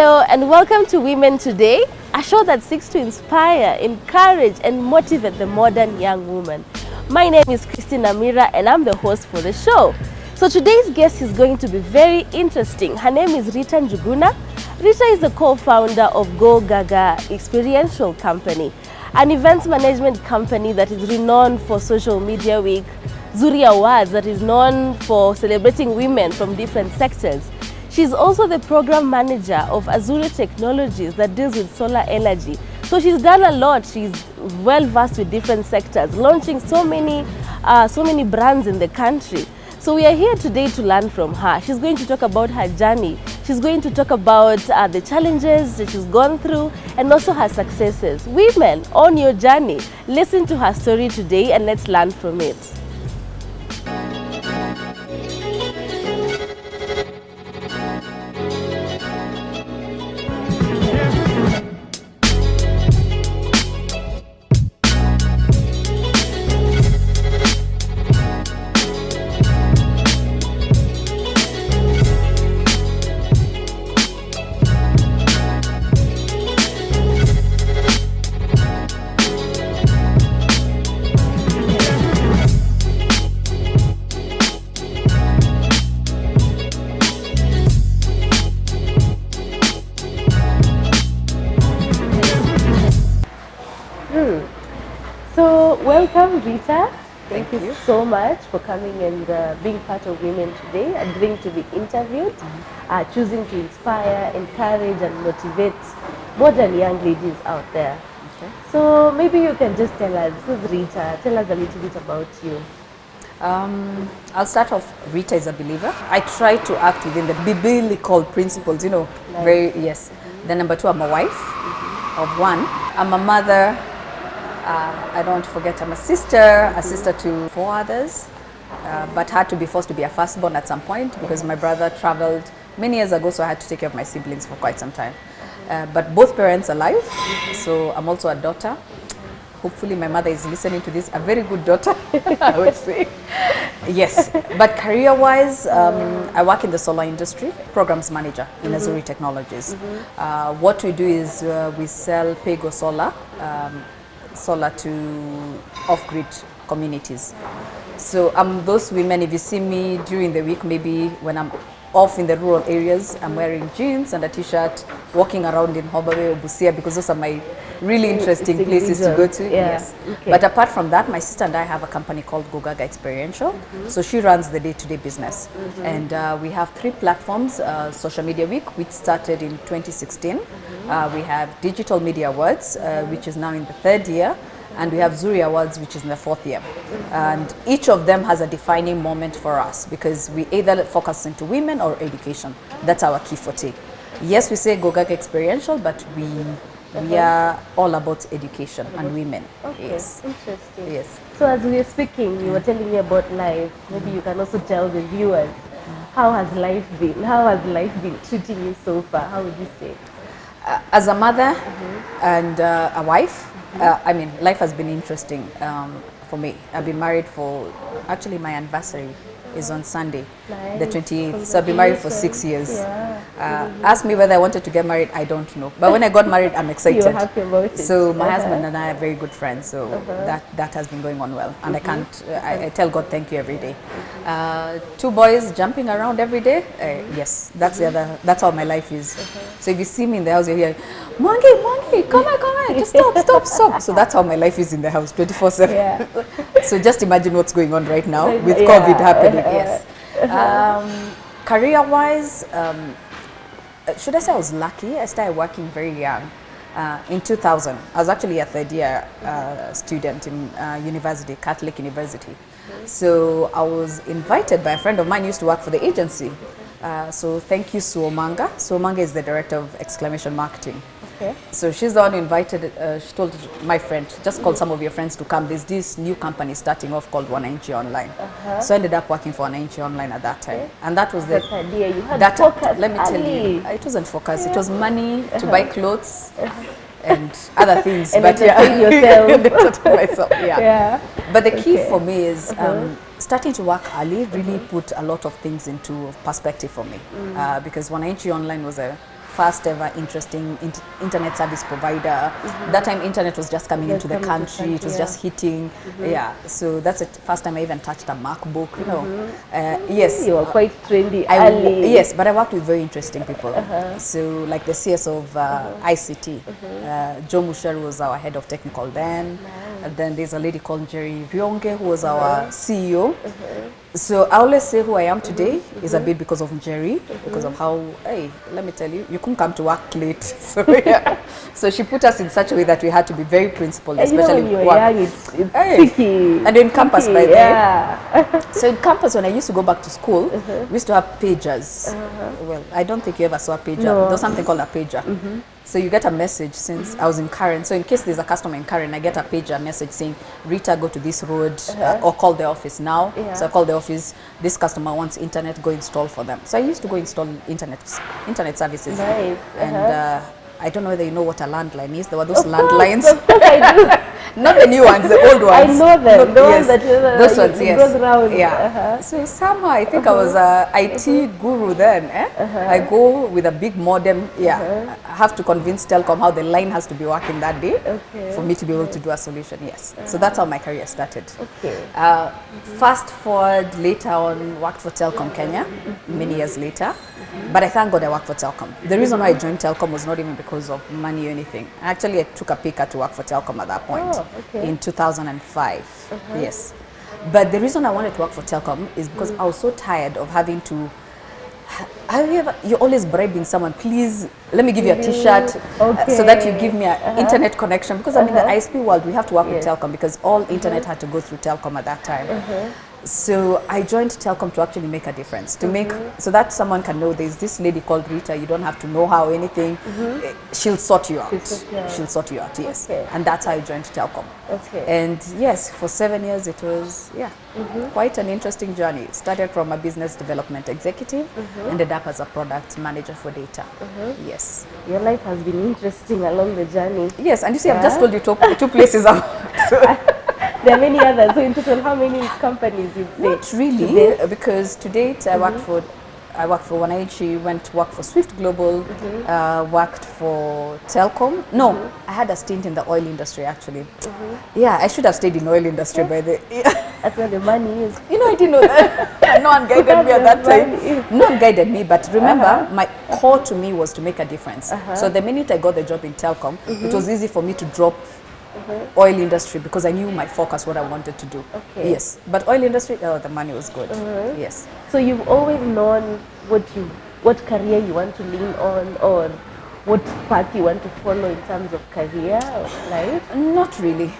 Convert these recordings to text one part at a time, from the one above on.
Hello and welcome to Women Today, a show that seeks to inspire, encourage and motivate the modern young woman. My name is Amira and I'm the host for the show. So today's guest is going to be very interesting. Her name is Rita Njuguna. Rita is the co-founder of Go Gaga Experiential Company, an events management company that is renowned for Social Media Week, Zuri Awards that is known for celebrating women from different sectors. She's also the program manager of Zuri Technologies that deals with solar energy. So she's done a lot. She's well versed with different sectors, launching so many brands in the country. So we are here today to learn from her. She's going to talk about her journey. She's going to talk about the challenges that she's gone through and also her successes. Women on your journey, listen to her story today and let's learn from it. So welcome Rita. Thank you so much for coming and being part of Women Today, agreeing to be interviewed, choosing to inspire, encourage and motivate modern young ladies out there. Okay. So maybe you can just tell us, who's Rita? Tell us a little bit about you. I'll start off. Rita is a believer. I try to act within the biblical principles, you know. Nice. Yes. Then number two, I'm a wife of one. I'm a mother. I don't want to forget, I'm a sister to 4 others, but had to be forced to be a firstborn at some point because my brother traveled many years ago, so I had to take care of my siblings for quite some time. But both parents are alive, so I'm also a daughter. Hopefully my mother is listening to this, a very good daughter, I would say. Yes, but career-wise, I work in the solar industry, programs manager in Zuri Technologies. What we do is we sell Pego solar to off-grid communities. So those women, if you see me during the week, maybe when I'm off in the rural areas, I'm wearing jeans and a t-shirt, walking around in Hobawe or Busia because those are my really interesting places to go to. Yeah. Yes. Okay. But apart from that, my sister and I have a company called Go Gaga Experiential. So she runs the day-to-day business. And we have 3 platforms, Social Media Week, which started in 2016. We have Digital Media Awards, which is now in the 3rd year. And we have Zuri Awards, which is in the 4th year. And each of them has a defining moment for us because we either focus into women or education. That's our key forte. Yes, we say Go Gaga Experiential, but we are all about education and women. Okay, yes. Interesting. Yes. So as we were speaking, you were telling me about life. Maybe you can also tell the viewers, how has life been? How has life been treating you so far? How would you say? As a mother and a wife, I mean, life has been interesting for me. I've been married for, actually my anniversary is on Sunday, the 28th. So I've been married for 6 years. Yeah. Ask me whether I wanted to get married, I don't know. But when I got married, I'm excited. You're happy about it. So my husband and I are very good friends, so that has been going on well. And I tell God thank you every day. 2 boys jumping around every day. Yes, that's how my life is. So if you see me in the house, you hear, Mwangi, come on, just stop. So that's how my life is in the house, 24/7. Yeah. So just imagine what's going on right now with COVID happening. Yes. Career-wise, should I say I was lucky? I started working very young. In 2000, I was actually a 3rd year student in university, Catholic University. So I was invited by a friend of mine who used to work for the agency. So thank you, Suomanga. Suomanga is the director of exclamation marketing. Okay. So she's the one who invited, she told my friend, just call some of your friends to come. There's this new company starting off called Wananchi Online. So I ended up working for Wananchi Online at that time. And that was the idea. You had focus. Let me tell you, it wasn't focus. It was money to buy clothes and other things. And but yourself. Myself, yeah. But the key for me is starting to work early really put a lot of things into perspective for me. Because Wananchi Online was a first ever interesting internet service provider. That time internet was just coming into the country. It was just hitting. Yeah, so that's the first time I even touched a MacBook. You know, yes. You were quite trendy early. Yes, but I worked with very interesting people. So like the CS of ICT, Joe Musher was our head of technical then. And then there's a lady called Jerry Ryonge who was our CEO. So I always say who I am today is a bit because of Jerry, because of how, hey, let me tell you, you couldn't come to work late. So yeah. So she put us in such a way that we had to be very principled, especially when you're young, it's tricky. And in campus by then. So in campus, when I used to go back to school, we used to have pagers. Well, I don't think you ever saw a pager. No. There's something called a pager. So you get a message since I was in Karen. So in case there's a customer in Karen, I get a pager message saying, Rita, go to this road or call the office now. So I call the office, this customer wants internet, go install for them. So I used to go install internet services. Nice. And I don't know whether you know what a landline is. There were those landlines. I do. Not the new ones, the old ones. I know them. The ones that those ones, yes. goes round. Yeah. So somehow I think I was a IT guru then. I go with a big modem. Yeah. I have to convince Telcom how the line has to be working that day for me to be able to do a solution. Yes. So that's how my career started. Fast forward later on, worked for Telcom Kenya many years later. But I thank God I worked for Telcom. The reason why I joined Telcom was not even because of money or anything. Actually, I took a pay cut to work for Telcom at that point in 2005. Yes. But the reason I wanted to work for Telcom is because I was so tired of having to. You're always bribing someone, please, let me give you a t-shirt so that you give me an internet connection. Because I'm in the ISP world, we have to work with Telcom because all internet had to go through Telcom at that time. So I joined Telcom to actually make a difference, to make so that someone can know there's this lady called Rita, you don't have to know how anything, she'll sort you out. She'll sort you out, yes. And that's how I joined Telcom. And yes, for 7 years it was, quite an interesting journey. Started from a business development executive, ended up as a product manager for data. Yes. Your life has been interesting along the journey. Yes, and you see, I've just told you two places out. There are many others. So in total, how many companies you've say? Not really, because to date I worked for Wananchi, went to work for Swift Global, worked for Telcom. No, I had a stint in the oil industry actually. Yeah, I should have stayed in oil industry by the. That's where the money is. You know, I didn't know that. No one guided me at that time. No one guided me, but remember, my core to me was to make a difference. So the minute I got the job in Telcom, it was easy for me to drop oil industry because I knew my focus, what I wanted to do. Yes, but oil industry, the money was good. Yes. So you've always known what career you want to lean on, or what path you want to follow in terms of career or life? Not really.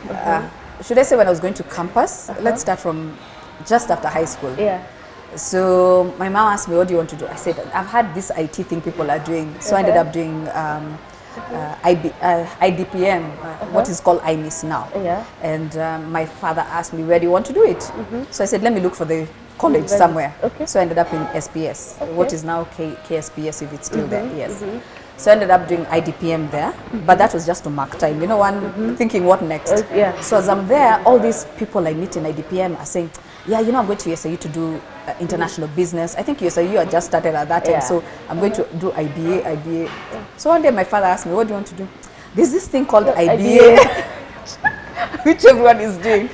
Should I say when I was going to campus? Let's start from just after high school. So my mom asked me, what do you want to do? I said, I've had this IT thing people are doing. So I ended up doing IDPM, what is called IMIS now. And my father asked me, where do you want to do it? So I said, let me look for the college somewhere. So I ended up in SPS, what is now KSPS, if it's still there. Yes. So I ended up doing IDPM there, but that was just to mark time. You know, one thinking what next. So as I'm there, all these people I meet in IDPM are saying, yeah, you know, I'm going to USIU to do international business. I think USIU had just started at that time, so I'm going to do IBA. So one day my father asked me, what do you want to do? There's this thing called IBA, which everyone is doing.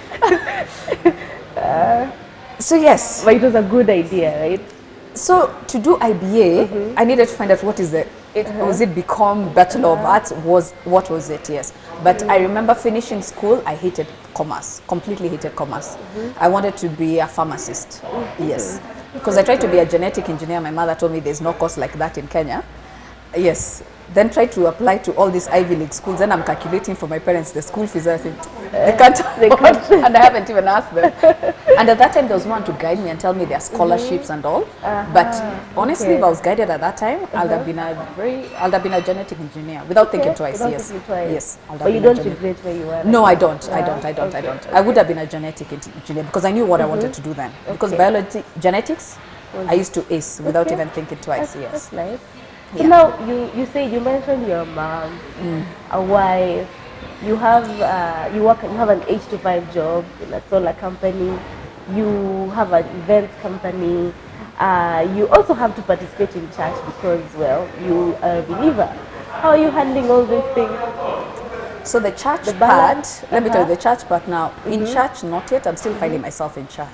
So yes. But it was a good idea, right? So to do IBA, I needed to find out what is it. Was it become Bachelor of Arts? What was it? Yes. But I remember finishing school, I hated commerce, completely hated commerce. I wanted to be a pharmacist. Yes. Because I tried to be a genetic engineer. My mother told me there's no course like that in Kenya. Yes. Then tried to apply to all these Ivy League schools. Then I'm calculating for my parents the school fees. I think they can't, and I haven't even asked them. And at that time, there was no one to guide me and tell me their scholarships and all. But honestly, if I was guided at that time, I'd have been a genetic engineer without thinking twice. Yes, yes. But you don't regret where you were? No, I don't. I would have been a genetic engineer because I knew what I wanted to do then. Because biology, genetics, I used to ace without even thinking twice. Yes. That's nice. So now you mentioned your mom, a wife. You have you have an 8 to 5 job in a solar company. You have an events company. You also have to participate in church because, well, you are a believer. How are you handling all these things? So the church The part, balance? let me tell you the church part now. In church, not yet. I'm still finding myself in church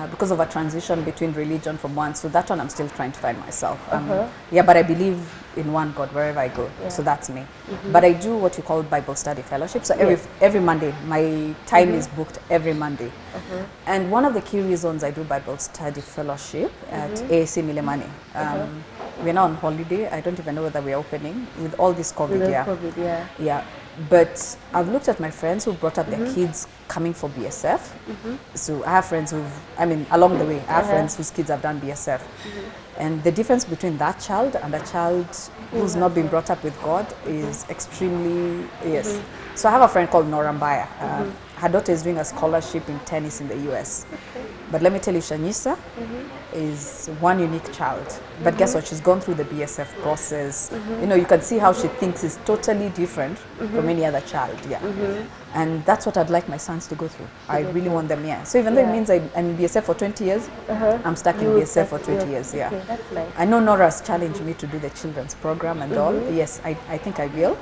because of a transition between religion from one. So that one, I'm still trying to find myself. Yeah, but I believe in one God wherever I go. So that's me. But I do what you call Bible study fellowship. So every Monday, my time is booked every Monday. And one of the key reasons I do Bible study fellowship at AAC Milemani. We're now on holiday. I don't even know whether we're opening with all this COVID. Yeah. But I've looked at my friends who brought up their kids coming for BSF. So I have friends along the way, I have friends whose kids have done BSF. And the difference between that child and a child who's not been brought up with God is extremely, So I have a friend called Nora Mbaya. Her daughter is doing a scholarship in tennis in the US. But let me tell you, Shanyisa is one unique child. But guess what? She's gone through the BSF process. You know, you can see how she thinks is totally different from any other child. And that's what I'd like my sons to go through. I really want them, So even though it means I'm in BSF for 20 years, I'm stuck in BSF for 20 years, Okay, that's nice. I know Nora's challenged me to do the children's program and all. Yes, I think I will.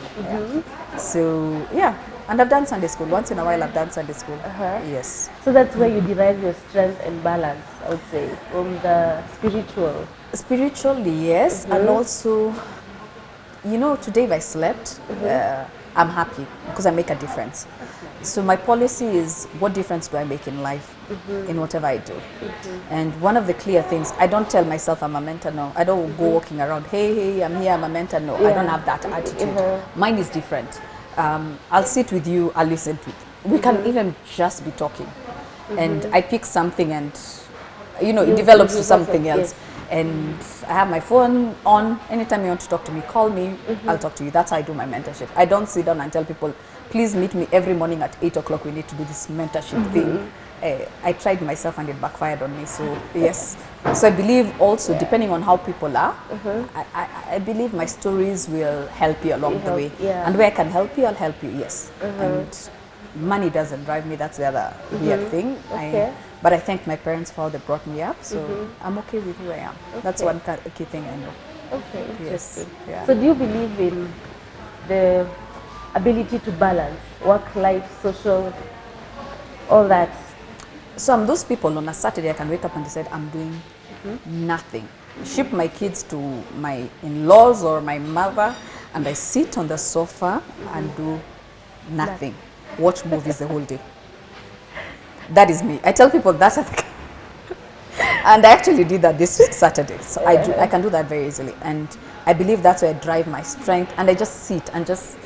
So, and I've done Sunday school. Once in a while, I've done Sunday school. Yes. So that's where you derive your strength and balance, I would say, from the spiritual. Spiritually, yes. And also, you know, today if I slept, I'm happy because I make a difference. So my policy is, what difference do I make in life, in whatever I do? And one of the clear things, I don't tell myself I'm a mentor, no. I don't go walking around, hey, I'm here, I'm a mentor, no. I don't have that attitude. Mine is different. I'll sit with you, I'll listen to you. We can even just be talking. And I pick something and, you know, it develops to something else. And I have my phone on. Anytime you want to talk to me, call me, I'll talk to you. That's how I do my mentorship. I don't sit down and tell people, please meet me every morning at 8 o'clock, we need to do this mentorship thing. I tried myself and it backfired on me, so yes. So I believe also, depending on how people are, I believe my stories will help you along the way. And where I can help you, I'll help you, yes. And money doesn't drive me, that's the other weird thing. But I thank my parents for how they brought me up, so I'm okay with who I am. That's one key thing I know. Okay, interesting. Yes. So do you believe in the ability to balance work, life, social, all that? So I'm those people, on a Saturday I can wake up and decide I'm doing nothing. Ship my kids to my in-laws or my mother, and I sit on the sofa and do nothing. Watch movies the whole day. That is me. I tell people that, and I actually did that this Saturday. So I can do that very easily, and I believe that's where I drive my strength. And I just sit and just,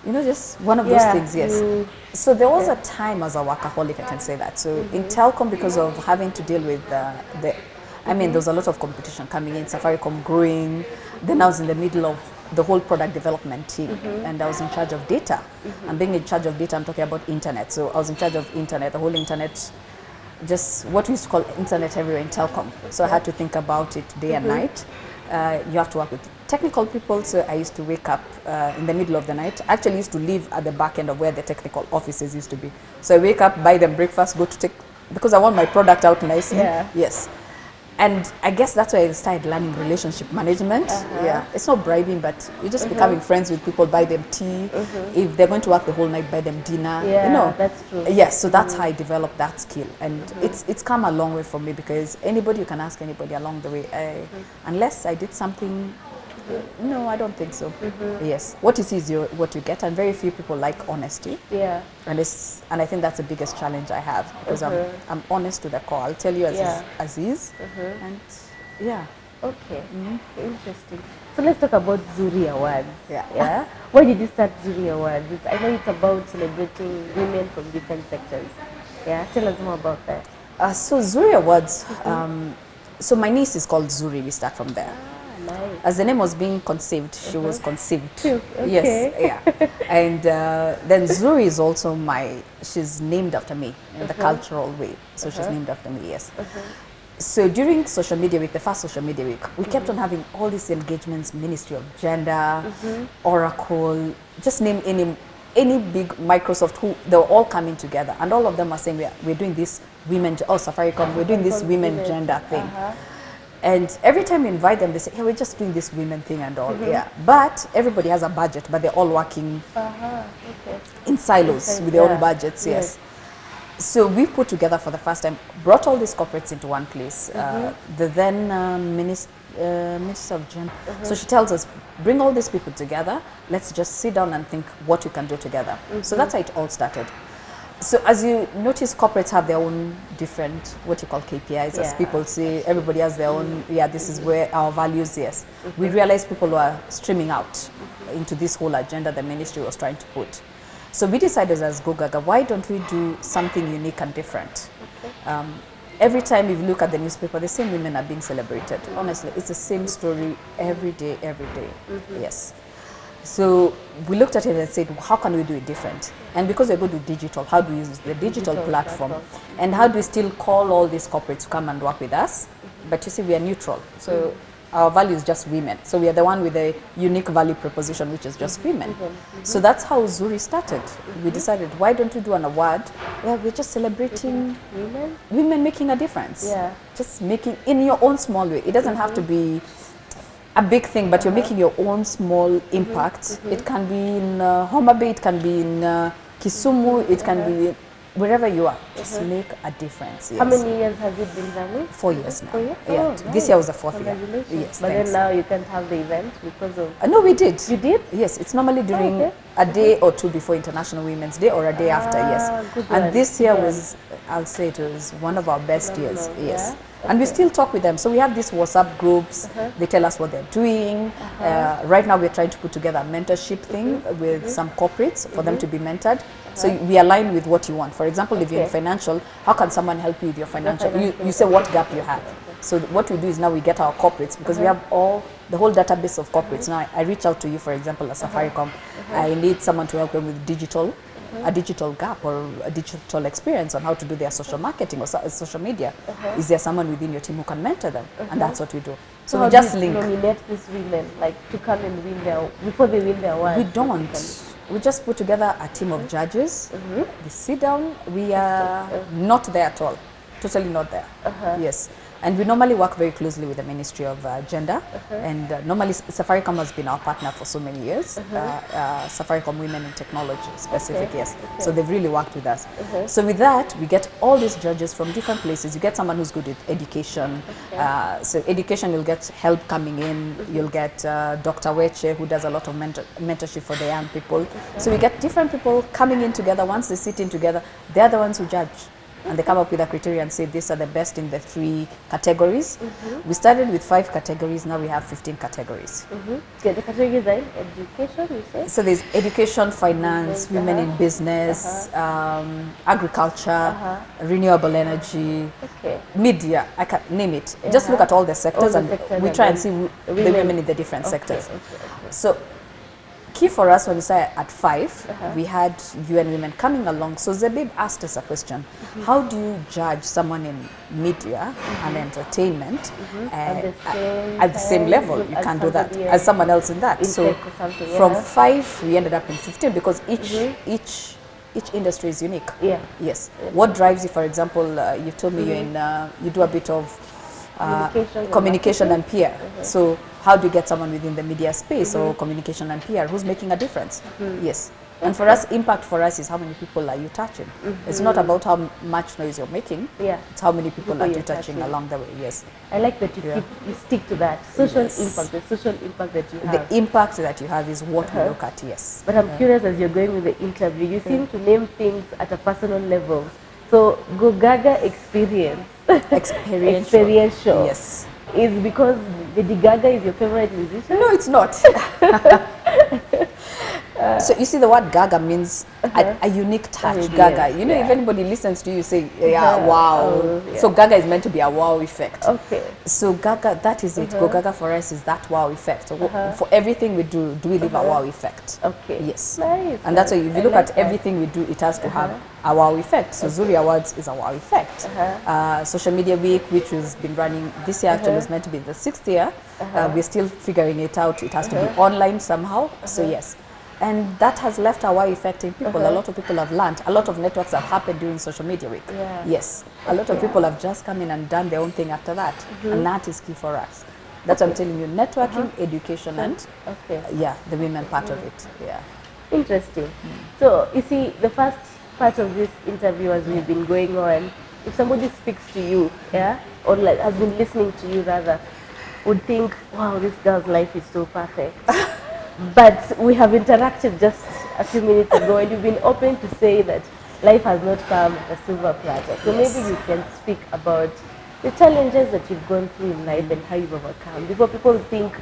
you know, just one of those things. Yes. So there was a time as a workaholic, I can say that. So in telecom, because of having to deal with there was a lot of competition coming in. Safaricom growing. Then I was in the middle of the whole product development team, and I was in charge of data. And being in charge of data, I'm talking about internet. So I was in charge of internet, the whole internet, just what we used to call internet everywhere in telecom. So I had to think about it day and night. You have to work with technical people, so I used to wake up in the middle of the night. I actually used to live at the back end of where the technical offices used to be. So I wake up, buy them breakfast, go to take, because I want my product out nicely. Yes. And I guess that's why I started learning relationship management. It's not bribing, but you're just becoming friends with people, buy them tea. If they're going to work the whole night, buy them dinner. You know, that's true. Yes, so that's how I developed that skill. And it's come a long way for me, because anybody, you can ask anybody along the way. Unless I did something, no, I don't think so. Yes, what you see is what you get, and very few people like honesty. And I think that's the biggest challenge I have, because I'm honest to the core. I'll tell you as is. And Okay, interesting. So let's talk about Zuri Awards. Why did you start Zuri Awards? I know it's about celebrating women from different sectors. Tell us more about that. So Zuri Awards, so my niece is called Zuri, we start from there. Nice. As the name was being conceived, she was conceived. Okay. Yes, And then Zuri is also she's named after me in the cultural way. So she's named after me, yes. So during social media week, the first social media week, we kept on having all these engagements, Ministry of Gender, Oracle, just name any big Microsoft, who they were all coming together, and all of them are saying we're doing this women, Safaricom, we're doing this women gender thing. And every time we invite them, they say, yeah, we're just doing this women thing and all. Yeah, but everybody has a budget, but they're all working in silos with their own budgets. Yes. So we put together for the first time, brought all these corporates into one place. The then Minister of Gender. So she tells us, bring all these people together. Let's just sit down and think what we can do together. So that's how it all started. So as you notice, corporates have their own different, what you call KPIs, as people say. Everybody has their own, this is where our values, We realized people were streaming out into this whole agenda the ministry was trying to put. So we decided as Go Gaga, why don't we do something unique and different? Every time if you look at the newspaper, the same women are being celebrated. Honestly, it's the same story every day, Yes. So we looked at it and said, how can we do it different? And because we're going to do digital, how do we use the digital platform? And how do we still call all these corporates to come and work with us? But you see, we are neutral. So our value is just women. So we are the one with a unique value proposition, which is just women. So that's how Zuri started. We decided, why don't we do an award where we're just celebrating women making a difference? Just making in your own small way. It doesn't have to be a big thing, but you're making your own small impact. It can be in Homa Bay, it can be in Kisumu, it can be wherever you are. Just make a difference. How many years has it been running? 4 years now. 4 years? Yeah. Nice. This year was the 4th year. Yes, but then now you can't have the event because of... No, we did. You did? Yes, it's normally during a day or two before International Women's Day or a day after, yes. And this year was, I'll say it was one of our best years, yes. And we still talk with them. So we have these WhatsApp groups. They tell us what they're doing. Right now we're trying to put together a mentorship thing with some corporates for them to be mentored. So we align with what you want. For example, if you're in financial, how can someone help you with your financial? You say what gap you have. So what we do is now we get our corporates, because we have the whole database of corporates. Now I reach out to you, for example, as Safaricom. I need someone to help them with digital, a digital gap or a digital experience on how to do their social marketing or social media. Is there someone within your team who can mentor them? And that's what we do. So we just link. Nominate these women, like to come and win their, before they win their awards? We don't. We just put together a team of judges. We sit down. We are not there at all. Totally not there. Yes. And we normally work very closely with the Ministry of Gender. And normally Safaricom has been our partner for so many years. Safaricom Women in Technology specific, yes. So they've really worked with us. So with that, we get all these judges from different places. You get someone who's good at education. So education, you'll get help coming in. You'll get Dr. Weche, who does a lot of mentorship for the young people. So we get different people coming in together. Once they sit in together, they're the ones who judge. And they come up with a criteria and say these are the best in the 3 categories. We started with 5 categories, now we have 15 categories. Okay, the categories are education, you say? So there's education, finance, women in business, agriculture, renewable energy, media, I can name it. Just look at all the sectors and we try and see the women in the different sectors. So key for us when we started at 5, we had UN Women coming along. So Zabib asked us a question: how do you judge someone in media and entertainment at the same level? You can't do that as someone else in that. So from 5, we ended up in 15 because each industry is unique. Yes. What drives you? For example, you told me you're in, you do a bit of communication and PR. So how do you get someone within the media space or communication and PR who's making a difference? Yes. And for us, impact for us is how many people are you touching. It's not about how much noise you're making. It's how many people are you touching along the way. Yes. I like that you stick to that social impact, the social impact that you have. The impact that you have is what we look at. Yes. But I'm curious, as you're going with the interview, you seem to name things at a personal level. So Go Gaga experience. Experiential. Yes. Is because Lady Gaga is your favorite musician? No, it's not. So you see, the word Gaga means a unique touch. Gaga. You know, if anybody listens to you, say, wow. So Gaga is meant to be a wow effect. So Gaga, that is it. Go Gaga for us is that wow effect. So for everything we do we leave a wow effect? Yes. Nice. And that's why if you look at everything we do, it has to have a wow effect. So Zuri Awards is a wow effect. Social Media Week, which has been running this year, actually was meant to be the 6th year. We're still figuring it out. It has to be online somehow. So yes. And that has left a wow effect in people. A lot of people have learned. A lot of networks have happened during social media week. Yeah. Yes. A lot of people have just come in and done their own thing after that. And that is key for us. That's what I'm telling you, networking, education, and the women part of it. Yeah. Interesting. So you see, the first part of this interview as we've been going on, if somebody speaks to you, or like has been listening to you rather, would think, wow, this girl's life is so perfect. But we have interacted just a few minutes ago, and you've been open to say that life has not come with a silver platter. So maybe you can speak about the challenges that you've gone through in life and how you've overcome. Before people think,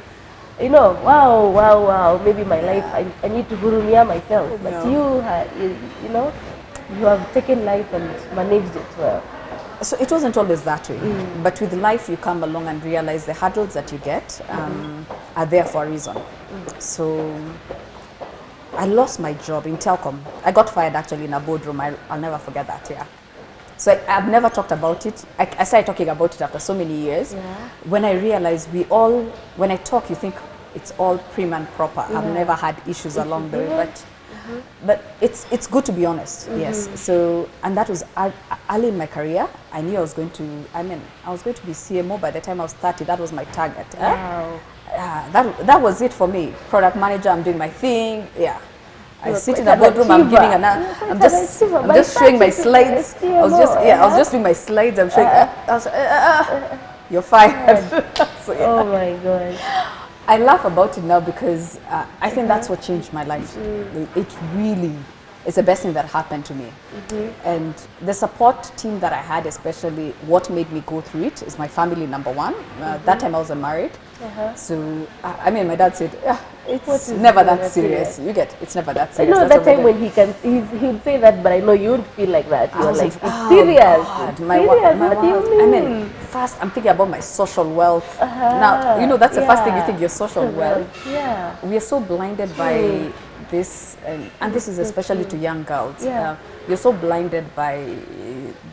you know, wow, maybe my life, I need to hurumia myself. But you know, you have taken life and managed it well. So it wasn't always that way. But with life, you come along and realize the hurdles that you get are there for a reason. So I lost my job in telecom. I got fired actually in a boardroom. I'll never forget that, So I've never talked about it. I started talking about it after so many years. When I realized when I talk, you think it's all prim and proper. I've never had issues along the way, but it's good to be honest. Yes. So, and that was early in my career. I knew I was going to be CMO by the time I was 30. That was my target. Wow. That was it for me. Product manager, I'm doing my thing. Yeah. I sit in the boardroom. I'm giving I'm just showing my slides. I was just doing my slides. I'm showing. You're fired. So, oh my God. I laugh about it now because I think that's what changed my life. It really is the best thing that happened to me. And the support team that I had, especially what made me go through it, is my family, number one. That time I was unmarried. So, my dad said, it's never that serious. You get, it's never that serious. I know that time when he would say that, but I know you would feel like that. You're like, it's serious. God, what do you mean? First I'm thinking about my social wealth. Now, that's the first thing you think, your social wealth. Yeah. We are so blinded by this, and this is especially to young girls. You're so blinded by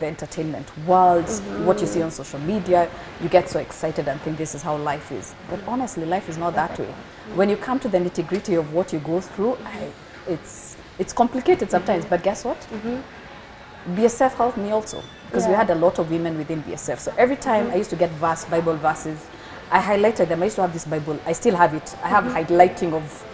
the entertainment world, what you see on social media. You get so excited and think this is how life is. But honestly, life is not that way. When you come to the nitty-gritty of what you go through, it's complicated sometimes. But guess what? BSF helped me also, because we had a lot of women within BSF. So every time I used to get Bible verses, I highlighted them. I used to have this Bible. I still have it. I have highlighting of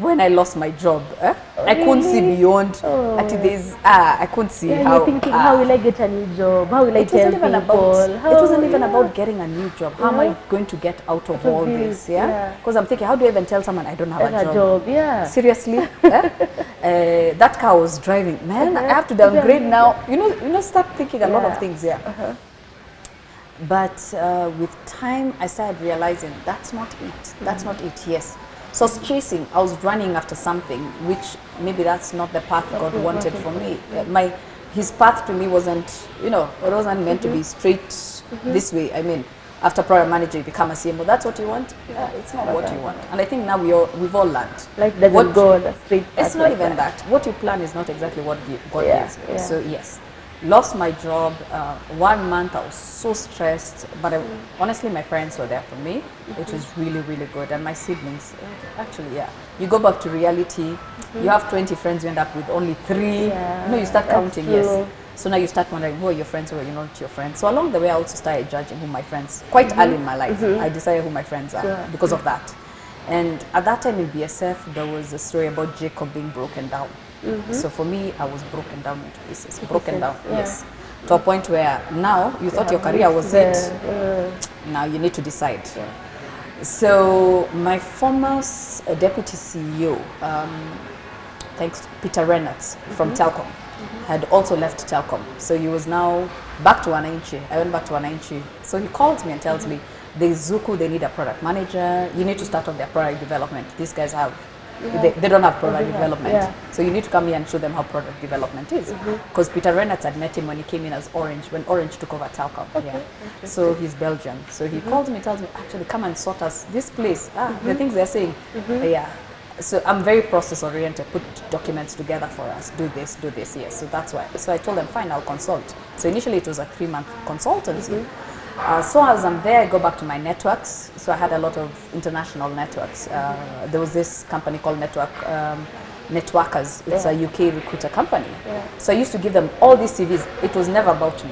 when I lost my job. I couldn't see beyond. I couldn't see how. You're thinking, how will I get a new job? How will I tell people? It wasn't even about getting a new job. How am I going to get out of all this? Because I'm thinking, how do I even tell someone I don't have a job? Seriously? That car I was driving, man, I have to downgrade now. Start thinking a lot of things. But with time, I started realizing that's not it. That's not it. Yes. So I was chasing, I was running after something, which maybe that's not the path God wanted for me. His path to me wasn't, it wasn't meant to be straight this way. After product manager, you become a CMO. That's what you want? It's not what you want. And I think now we've all learned. Life doesn't go on a straight path. It's not even that. What you plan is not exactly what God gives. So yes. Lost my job. 1 month I was so stressed, but honestly my parents were there for me, which was really, really good. And my siblings, actually, you go back to reality. You have 20 friends, you end up with only 3. You start counting. Yes. So now you start wondering who are your friends, who are not your friends. So along the way I also started judging who my friends, quite early in my life. I decided who my friends are because of that. And at that time in BSF there was a story about Jacob being broken down. So for me, I was broken down into pieces. Broken down, yes. To a point where now you thought your career was it. Now you need to decide. So my former deputy CEO, thanks to Peter Reynolds from Telkom, had also left Telkom. So he was now back to Wananchi. I went back to Wananchi. So he calls me and tells me, there's Zuku, they need a product manager. You need to start off their product development. These guys have they don't have product development. So you need to come here and show them how product development is. Because Peter Reynolds had met him when he came in as Orange, when Orange took over Telkom. So he's Belgian. So he calls me, tells me, actually come and sort us this place. The things they're saying. So I'm very process oriented, put documents together for us, do this, yes. So that's why. So I told them, fine, I'll consult. So initially it was a 3-month consultancy. So as I'm there, I go back to my networks. So I had a lot of international networks. There was this company called Network Networkers. It's Yeah. a UK recruiter company. Yeah. So I used to give them all these CVs. It was never about me.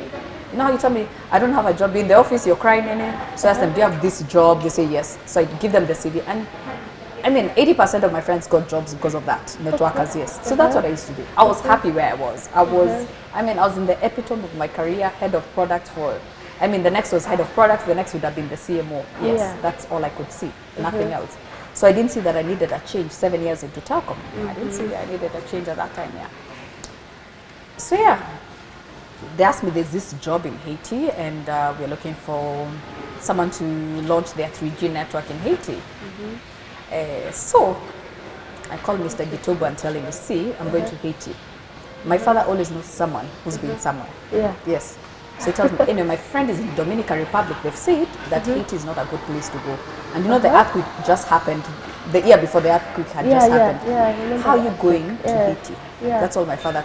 You know how you tell me, I don't have a job in the office, you're crying in it. So I ask them, do you have this job? They say yes. So I give them the CV. And I mean, 80% of my friends got jobs because of that. Networkers, yes. So that's what I used to do. I was happy where I was. I was in the epitome of my career, head of product the next was head of products, the next would have been the CMO. Yes, Yeah. that's all I could see, nothing else. So I didn't see that I needed a change 7 years into telecom. I didn't see that I needed a change at that time, yeah. So yeah, they asked me, there's this job in Haiti and we're looking for someone to launch their 3G network in Haiti. So I called Mr. Gitobo and tell him, see, I'm going to Haiti. My father always knows someone who's been somewhere. Yeah. Yes. So he tells me, anyway, my friend is in the Dominican Republic. They've said that Haiti is not a good place to go. And you know, the earthquake just happened the year before the earthquake had just happened. Yeah, I remember. How are you going to Haiti? Yeah. That's all my father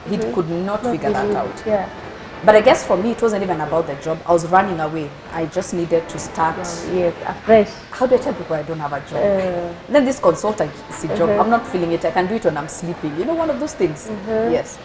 he could not figure that out. Yeah. But I guess for me, it wasn't even about the job. I was running away. I just needed to start. Yes, afresh. How do I tell people I don't have a job? Then this consultancy job, I'm not feeling it. I can do it when I'm sleeping. You know, one of those things. Yes.